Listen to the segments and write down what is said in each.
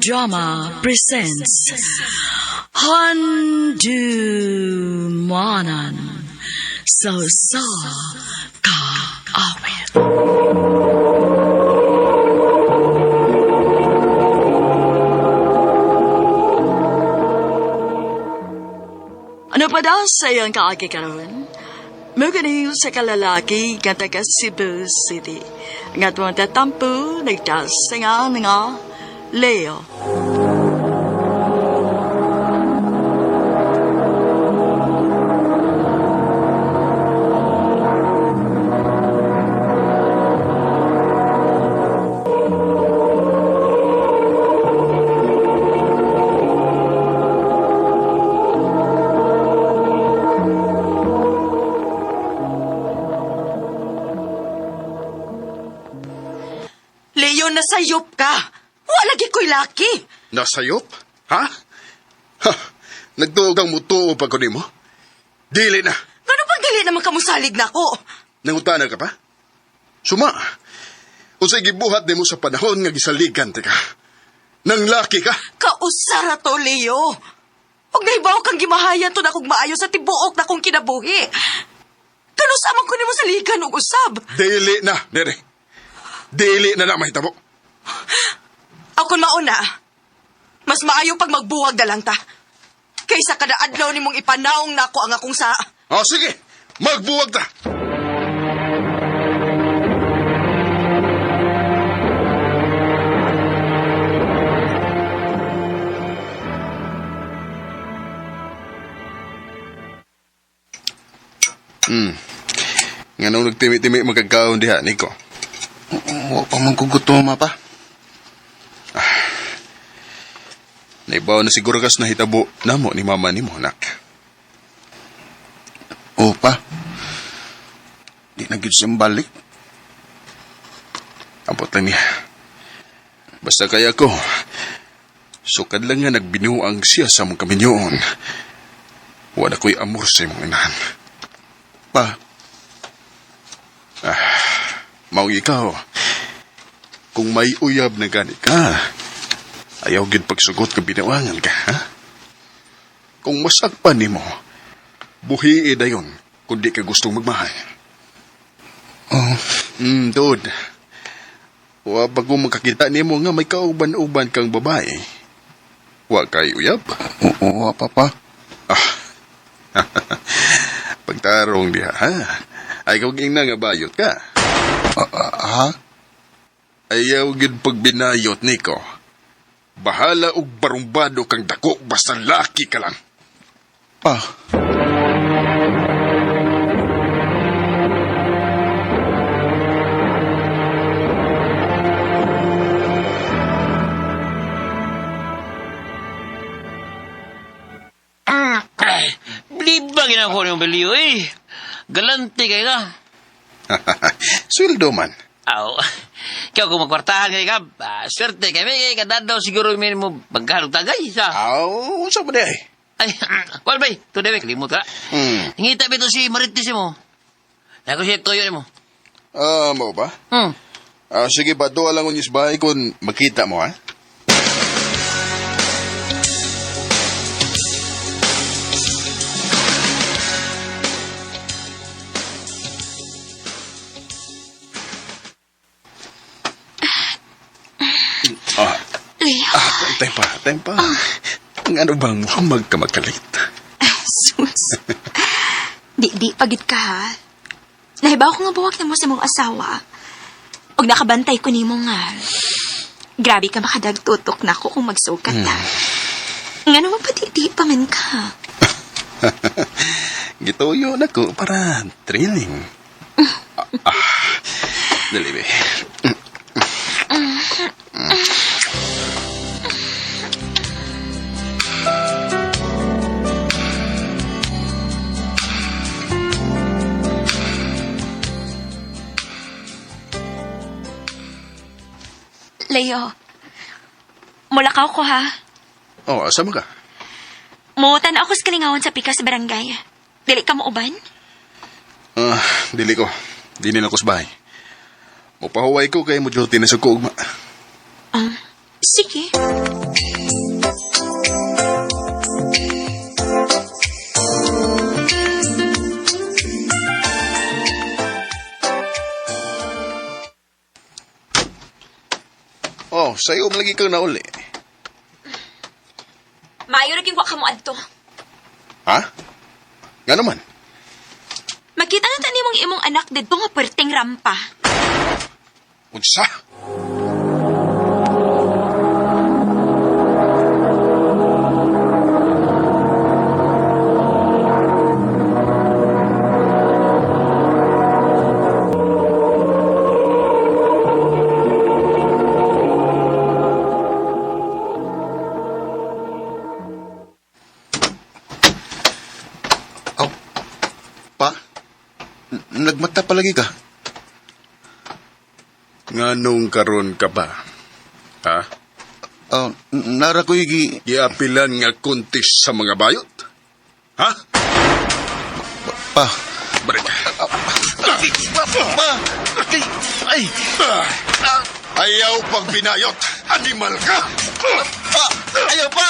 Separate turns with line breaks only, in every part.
Drama presents Handumanan So Sa Ka Awit. Ano pa daw sa iyong kaagi karon? Magaling sa kalalaki nga taga Cebu City. Nga tuwang tatampo, nagtasinga nga Leo.
Leo, nasayop ka. Walagi ko'y laki.
Nasayop? Ha? Ha? Nagtuog ang mutuo pa ko nimo? Dili na.
Ngano pag dili naman kamusalig na ko?
Nangutana ka pa? Suma. Unsay gibuhat nimo sa panahon nga gisaligan ka. Nang laki ka?
Kausara to, Leo. Huwag nahibaw kang gimahayan to na kong maayo sa tibuok na kong kinabuhi. Kanusaman ko nimo sa ligan og usab.
Dili na, Nere. Dili na na mahitabo.
Ako mauna. Mas maayo pag magbuwag na lang ta. Kaysa kada adlaw nimong ipanaong nako ang akong sa...
O sige, magbuwag ta. Nga nung nagtimi-timi magkagkaon diha, Nico.
Huwag pa magkugutoma pa.
Naibaw na siguro kas na hitabo na mo ni mama ni mo, nak.
O pa. Di na gid siyang balik.
Abot lang niya. Basta kaya ko, sukad lang nga nagbinuang siya sa mong kaminyoon. Wala ko'y amor sa mong inahan.
Pa.
Maong ikaw, kung may uyab na gani ka, ayaw gid pagsugot ka binawangan ka, ha? Kung masakpan ni mo, buhi dayon kung di ka gustong magmahal.
Oh.
Dude. Wa ba kung makakita ni mo nga may kauban-uban kang babae? Wa kay uyab?
Oo, papa.
Pagtarong diha, ha? Ay kung nga nga bayot ka.
Ha?
Ayaw gid pagbinayot, Nico. Bahala og barumbado kang dako basta laki ka lang.
Pa.
Blibang ginako ng baliw eh. Galante kayo ka.
Sweldo man.
Aw, kaya kung magkwartahan kayo ka, swerte kami, kadadaw siguro may mo magkalong tagay sa.
Aw, unsa ba di ay?
Ay, wal bay, to dewe, kalimut ka. Ngita ba ito si Maritis mo? Naku siya toyo mo.
Mo ba?
Hmm.
Sige ba, doa lang unyos bahay kung makita mo, ha? Tempa. Ang ano bang huwag ka magkalit?
Sus. Di pagit ka, ha? Nahibaw ko nga buwak na mo sa mong asawa. Og nakabantay ko ni mo nga. Grabe ka makadagtutok na ako kung magsukat na. Nga naman pati pa man ka.
Gituyo na ko para training. Dali, be.
Leo, mulakaw ko, ha?
Asa mo ka?
Mutan ako sa kalingawan sa pika sa barangay. Dili ka mo uban?
Dili ko. Dili na ko sa bahay. Mupahuway ko kay mo duty na sa kuugma.
Sige.
Oh, sa'yo malagi kang nauli.
Maayo naging wa ka mo adto.
Ha? Nga naman.
Makita na tani mong imong anak dito nga perting rampa.
Unsa?
Oh, pa? Nagmata palagi ka?
Nganong karon ka ba? Ha?
Oh, nara ko yung
Giapilan nga kuntis sa mga bayot? Ha?
pa.
Balik.
Pa! Ay!
Ayaw pag binayot. Animal ka!
Pa! Ayaw pa!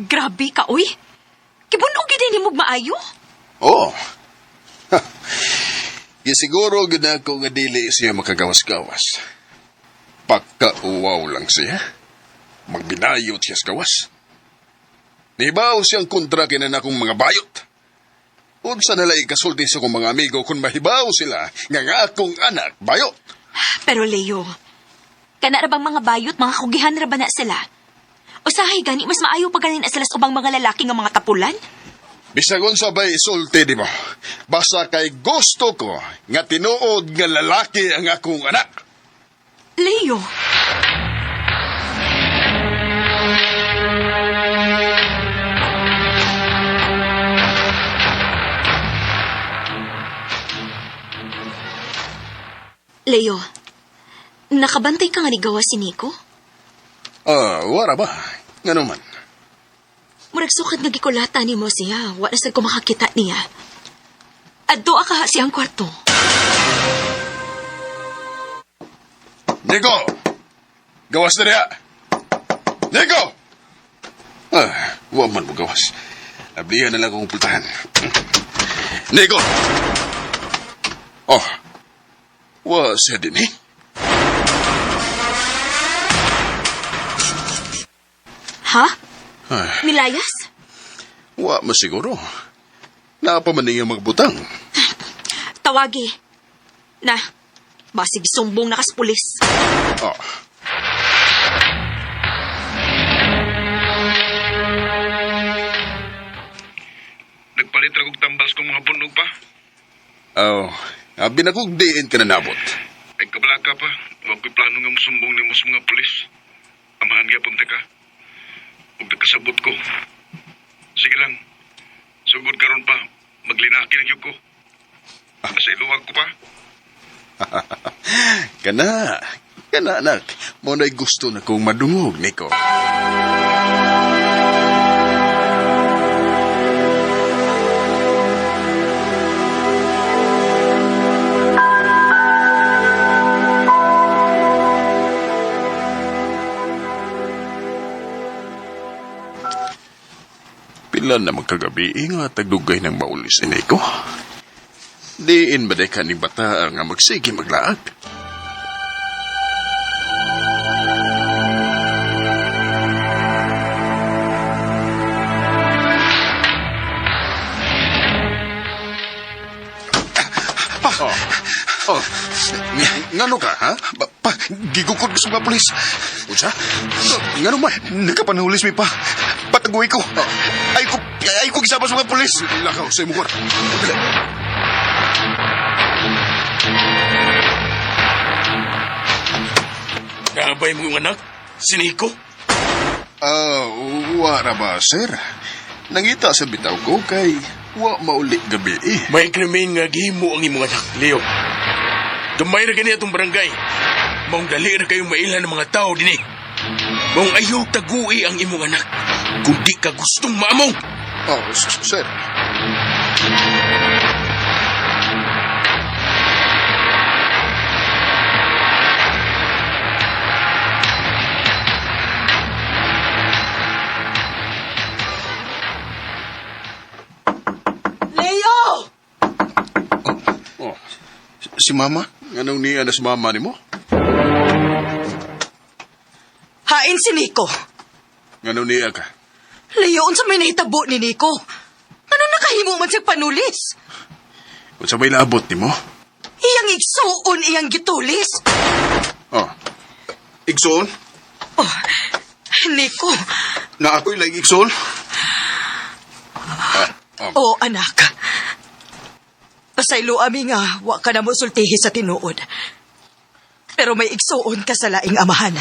Grabe ka, oy. Kibunog gid ni mo maayo.
Oo. Siguro gina ko nga dili siya makagawas-gawas. Pagkauwaw lang siya. Magbinayot siya sa gawas. Nibaw siyang kontra kinan akong mga bayot. Unsa nila ikasulti sa kong mga amigo kung mahibaw sila nga akong anak bayot.
Pero Leo, kana ra bang mga bayot, mga kugihan ra ba na sila? Usahay gani, mas maayo pa ganin na sila sa ubang mga lalaki nga mga tapulan?
Bisagon sa bay isulti di mo. Basta kay gusto ko nga tinuod nga lalaki ang akong anak.
Leo, Leo, nakabantay ka nga ni gawa si Nico?
Wara ba? Nga naman.
Murag sukat nga gikulata ni mo siya. Wala sa ko makakita niya. Adto ka siyang kwarto.
Nico! Gawas na niya! Nico! Huwag man mo gawas. Nablihan na lang akong pultahan. Nico! Oh, wa siya din eh.
Ha?
Ay,
Nilayas?
wa masiguro. Napamaning ang magbutang.
Tawagi. Na, basig sumbong nakas pulis.
Oh.
Nagpalit ra kog tambals kong mga bunog pa.
Oh, binakugdiin ka na nabot.
Ay kabalaka pa. Huwag ko'y plano nga musumbong ni mo sa mga pulis. Amahan nga punta ka. Huwag nagkasabot ko. Sige lang. Sugod karon pa. Maglinaki na ko. Kasi iluwag ko pa.
Kana anak. Mo na'y gusto na kong madungog, Nico. Pila na magkagabi nga tagdugay ng maulis ni Nico. Diin ba ka ni bata nga magsige maglaag? Ngano ka, ha?
Pa, gigukod sa mga pulis.
Unsa? Ngano man?
Nagkapanahulis mi pa. Patagoy ko. Ay ko gisama sa mga pulis.
Lakaw sa imo ko.
Kaabay mo yung anak? Si Nico?
Wara ba, sir? Nangita sa bitaw ko kay wa mauli gabi eh.
May krimen nga gihimo ang imong anak, Leo. Gamay ra gani atong barangay. Maong dali ra kayong mailan ng mga tao din eh. Maong ayaw tagui ang imong anak. Kung di ka gustong maamong.
Sir.
si Mama?
Anong niya na si mama ni mo?
Hain si Nico.
Anong niya ka?
Layoon sa may nahitabo ni Nico. Ano nakahimo man siyang panulis?
Kung sa may labot ni mo?
Iyang igsuon, iyang gitulis.
Oh.
Igsoon?
Oh, Nico.
Na ako'y lang igsoon?
Oh, anak. Pasaylo ami nga, wa ka na mo sultihi sa tinuod. Pero may igsuon ka sa laing amahan.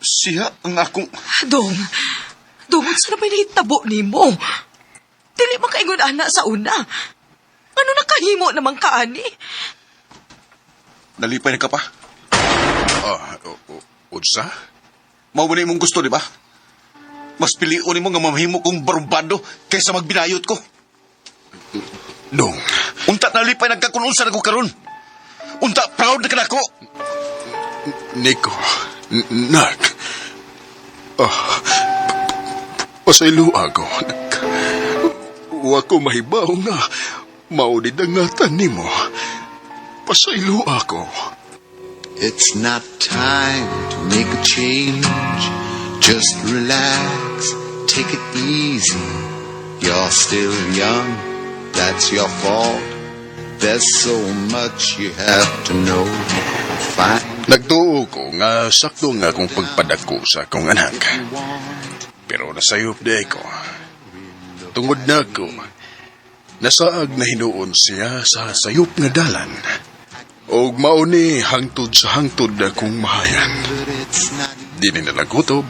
Siya ang akong...
Dong, sa may nahitabo ni mo. Dili makaingon ana sa una. Ano nakahimo namang kaani?
Nalipay na ka pa?
Unsa?
Mawala imong gusto, di ba? Mas piliunin mo nga mamahimo kong barumbado kaysa magbinayot ko.
Dong.
Unta nalipay nagkakununsa na ko karon. Unta proud na ka na ko.
Nico. Nak. Pasaylo ako. Wa ko mahibaw nga. Maunidangatan ni mo. Pasaylo ako.
It's not time to make a change. Just relax, take it easy. You're still young, that's your fault. There's so much you have to know. Fine.
Nagtuo ko nga sakto nga kung pagpadako sa akong anak. Pero nasayop di ko. Tungod na ko, nasaag na hinuon siya sa sayop nga dalan. Og mauni hangtod sa hangtod akong mahayan. Dili na nagutob,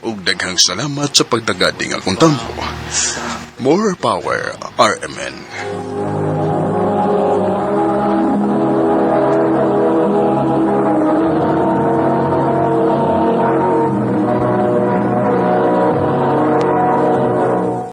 og daghang salamat sa pagdagading akong tampo. More power, RMN.